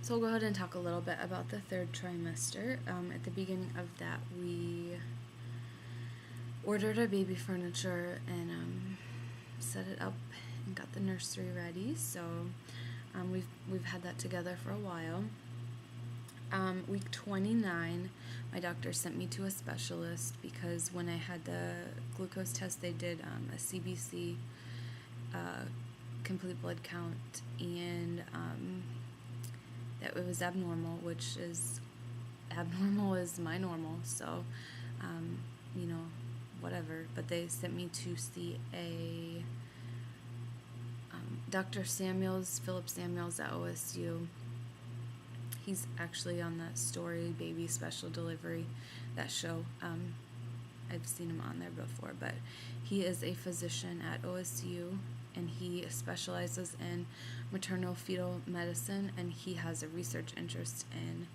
So we'll go ahead and talk a little bit about the third trimester. At the beginning of that, we ordered our baby furniture and set it up and got the nursery ready. So we've had that together for a while. Week 29, my doctor sent me to a specialist because when I had the glucose test, they did a CBC, complete blood count, and that it was abnormal, which is abnormal is my normal, so you know, whatever. But they sent me to see a Dr. Samuels, Philip Samuels at OSU. He's actually on that Story Baby Special Delivery, that show. I've seen him on there before, but he is a physician at OSU, and he specializes in maternal fetal medicine, and he has a research interest in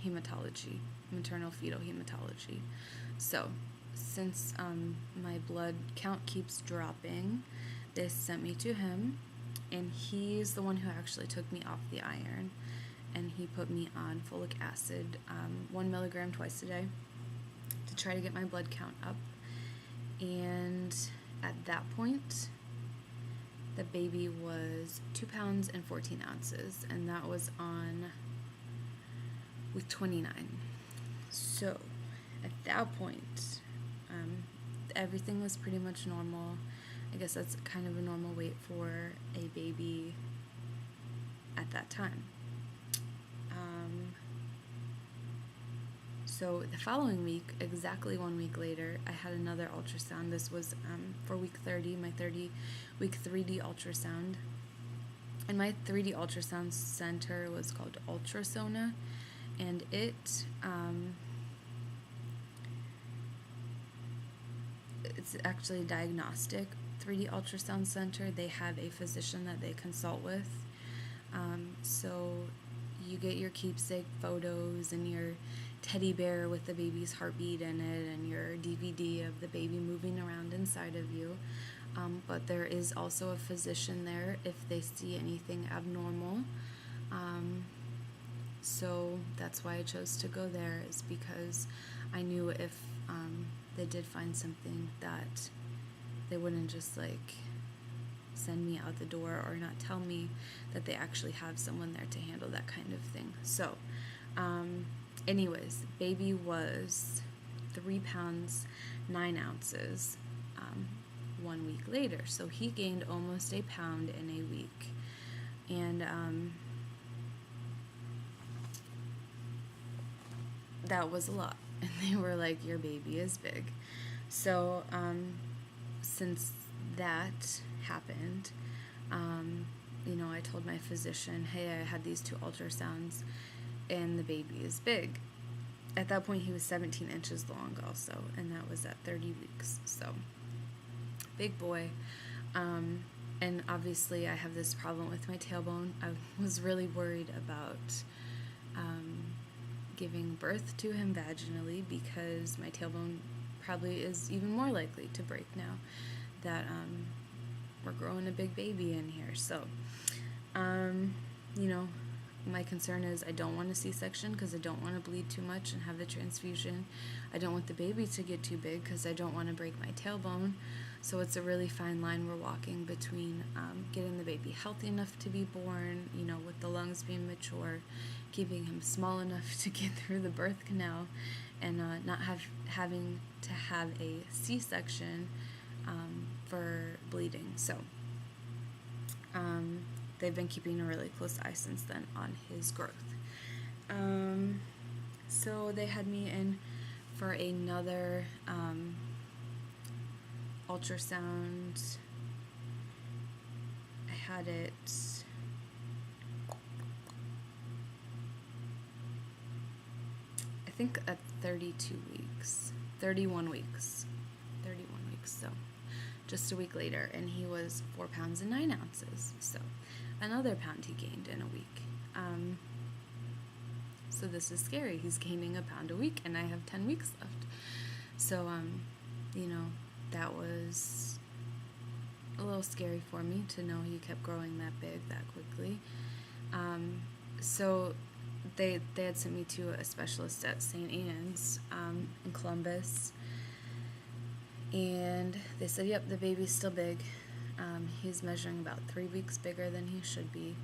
hematology, maternal fetal hematology. So since my blood count keeps dropping, they sent me to him, and he's the one who actually took me off the iron, and he put me on folic acid, 1 milligram twice a day, to try to get my blood count up. And at that point, the baby was 2 pounds and 14 ounces, and that was on week 29. So at that point, everything was pretty much normal. I guess that's kind of a normal weight for a baby at that time. So the following week, exactly 1 week later, I had another ultrasound. This was for week 30, my week 3D ultrasound. And my 3D ultrasound center was called Ultrasona, and it's actually a diagnostic 3D ultrasound center. They have a physician that they consult with. So you get your keepsake photos and your teddy bear with the baby's heartbeat in it and your DVD of the baby moving around inside of you. But there is also a physician there if they see anything abnormal. So that's why I chose to go there, is because I knew if they did find something, that they wouldn't just send me out the door or not tell me that they actually have someone there to handle that kind of thing. So anyways, baby was 3 pounds 9 ounces 1 week later, so he gained almost a pound in a week. And that was a lot. And they were like, your baby is big. So since that happened, I told my physician, hey, I had these 2 ultrasounds and the baby is big. At that point, he was 17 inches long also, and that was at 30 weeks. So big boy. And obviously I have this problem with my tailbone. I was really worried about giving birth to him vaginally, because my tailbone probably is even more likely to break now that we're growing a big baby in here. So my concern is I don't want a C-section because I don't want to bleed too much and have the transfusion. I don't want the baby to get too big because I don't want to break my tailbone. So it's a really fine line we're walking between getting the baby healthy enough to be born, with the lungs being mature, keeping him small enough to get through the birth canal, and not having to have a C-section for bleeding. So they've been keeping a really close eye since then on his growth. So they had me in for another ultrasound. I had it I think at 31 weeks, so just a week later, and he was 4 pounds and 9 ounces, so another pound he gained in a week. So this is scary. He's gaining a pound a week, and I have 10 weeks left. So, that was a little scary for me to know he kept growing that big that quickly. So they had sent me to a specialist at St. Anne's in Columbus, and they said, yep, the baby's still big. He's measuring about 3 weeks bigger than he should be,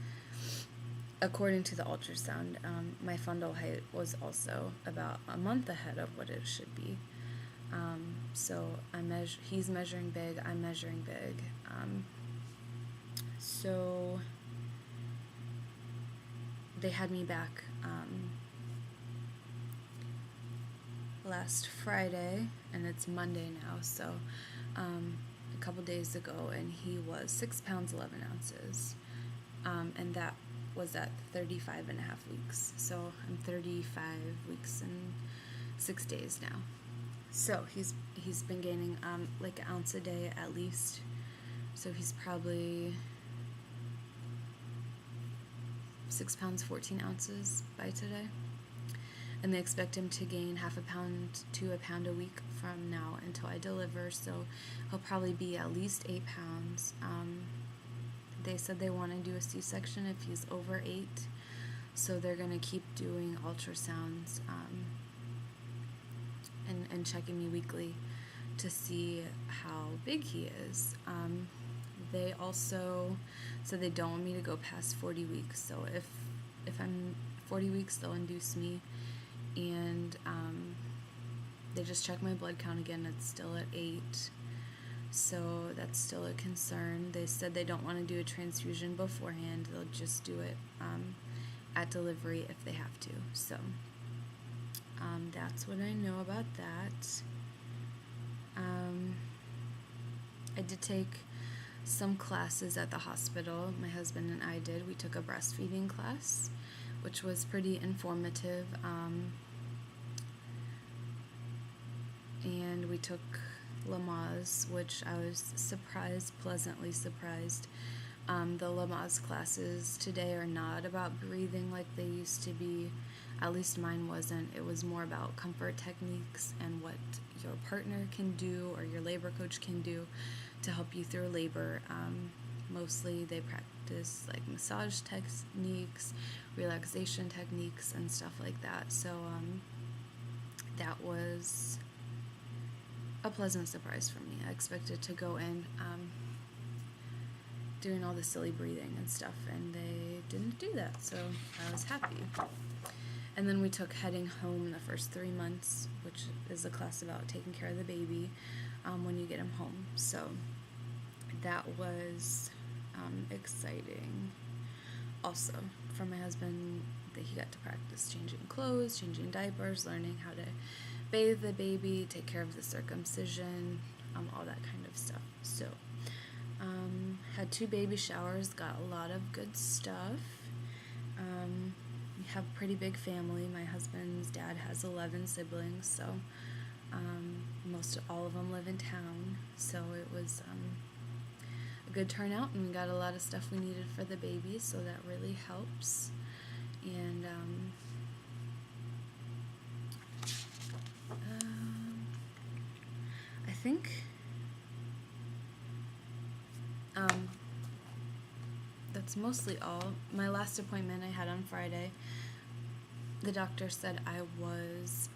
according to the ultrasound. My fundal height was also about a month ahead of what it should be. So he's measuring big, I'm measuring big. So they had me back last Friday, and it's Monday now, so a couple days ago, and he was 6 pounds 11 ounces, and that was at 35 and a half weeks. So I'm 35 weeks and 6 days now. So he's been gaining like an ounce a day at least. So he's probably 6 pounds 14 ounces by today. And they expect him to gain half a pound to a pound a week from now until I deliver. So he'll probably be at least 8 pounds. They said they want to do a C-section if he's over 8. So they're going to keep doing ultrasounds and checking me weekly to see how big he is. They also said they don't want me to go past 40 weeks. So if I'm 40 weeks, they'll induce me. And they just checked my blood count again. It's still at 8. So that's still a concern. They said they don't want to do a transfusion beforehand. They'll just do it at delivery if they have to. So that's what I know about that. I did take some classes at the hospital. My husband and I did. We took a breastfeeding class, which was pretty informative. And we took Lamaze, which I was pleasantly surprised. The Lamaze classes today are not about breathing like they used to be. At least mine wasn't. It was more about comfort techniques and what your partner can do or your labor coach can do to help you through labor. Mostly they practice like massage techniques, relaxation techniques, and stuff like that. So that was a pleasant surprise for me. I expected to go in doing all the silly breathing and stuff, and they didn't do that, so I was happy. And then we took Heading Home the first 3 months, which is a class about taking care of the baby when you get him home. So that was exciting. Also, for my husband, that he got to practice changing clothes, changing diapers, learning how to bathe the baby, take care of the circumcision, all that kind of stuff. So, had 2 baby showers, got a lot of good stuff. We have a pretty big family. My husband's dad has 11 siblings, so all of them live in town. So it was a good turnout, and we got a lot of stuff we needed for the baby, so that really helps. And I think that's mostly all. My last appointment I had on Friday, the doctor said I was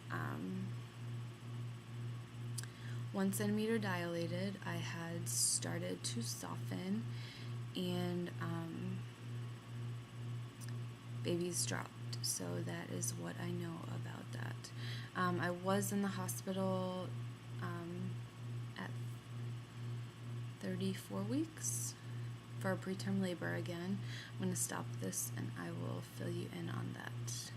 1 centimeter dilated. I had started to soften, and baby's dropped. So that is what I know about that. I was in the hospital at 34 weeks for preterm labor again. I'm going to stop this and I will fill you in on that.